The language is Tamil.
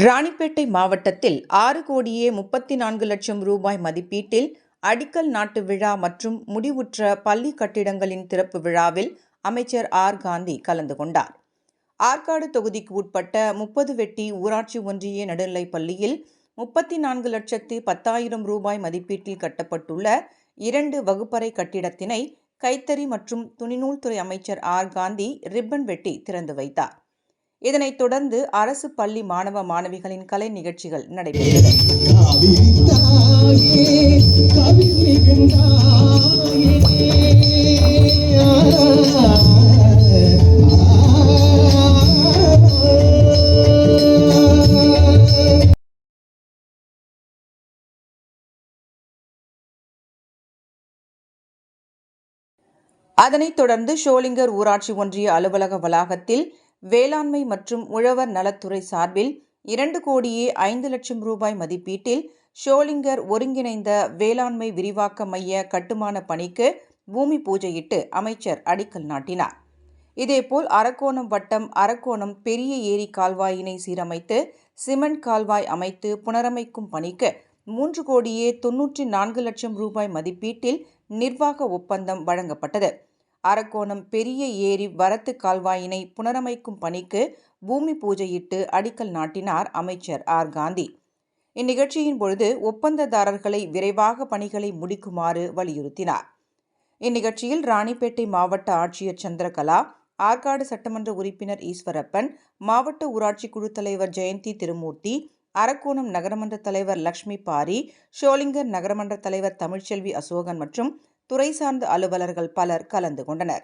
ராணிப்பேட்டை மாவட்டத்தில் 6,34,00,000 ரூபாய் மதிப்பீட்டில் அடிக்கல் நாட்டு விழா மற்றும் முடிவுற்ற பள்ளி கட்டிடங்களின் திறப்பு விழாவில் அமைச்சர் ஆர். காந்தி கலந்து கொண்டார். ஆற்காடு தொகுதிக்கு உட்பட்ட 30 வெட்டி ஊராட்சி ஒன்றிய நடுநிலைப் பள்ளியில் 34,10,000 ரூபாய் மதிப்பீட்டில் கட்டப்பட்டுள்ள 2 வகுப்பறை கட்டிடத்தினை கைத்தறி மற்றும் துணிநூல்துறை அமைச்சர் ஆர். காந்தி ரிப்பன் வெட்டி திறந்து வைத்தார். இதனைத் தொடர்ந்து அரசு பள்ளி மாணவ மாணவிகளின் கலை நிகழ்ச்சிகள் நடைபெற்றது. அதனைத் தொடர்ந்து ஷோலிங்கர் ஊராட்சி ஒன்றிய அலுவலக வளாகத்தில் வேளாண்மை மற்றும் உழவர் நலத்துறை சார்பில் 2,05,00,000 ரூபாய் மதிப்பீட்டில் ஷோலிங்கர் ஒருங்கிணைந்த வேளாண்மை விரிவாக்க மைய கட்டுமான பணிக்கு பூமி பூஜையிட்டு அமைச்சர் அடிக்கல் நாட்டினார். இதேபோல் அரக்கோணம் வட்டம் அரக்கோணம் பெரிய ஏரி கால்வாயினை சீரமைத்து சிமெண்ட் கால்வாய் அமைத்து புனரமைக்கும் பணிக்கு 3,94,00,000 ரூபாய் மதிப்பீட்டில் நிர்வாக ஒப்பந்தம் வழங்கப்பட்டது. அரக்கோணம் பெரிய ஏரி வரத்து கால்வாயினை புனரமைக்கும் பணிக்கு பூமி பூஜையிட்டு அடிக்கல் நாட்டினார் அமைச்சர் ஆர். காந்தி. இந்நிகழ்ச்சியின் பொழுது ஒப்பந்ததாரர்களை விரைவாக பணிகளை முடிக்குமாறு வலியுறுத்தினார். இந்நிகழ்ச்சியில் ராணிப்பேட்டை மாவட்ட ஆட்சியர் சந்திரகலா, ஆற்காடு சட்டமன்ற உறுப்பினர் ஈஸ்வரப்பன், மாவட்ட ஊராட்சி குழு தலைவர் ஜெயந்தி திருமூர்த்தி, அரக்கோணம் நகரமன்ற தலைவர் லட்சுமி பாரி, ஷோலிங்கர் நகரமன்ற தலைவர் தமிழ்ச்செல்வி அசோகன் மற்றும் துறை சார்ந்த அலுவலர்கள் பலர் கலந்து கொண்டனர்.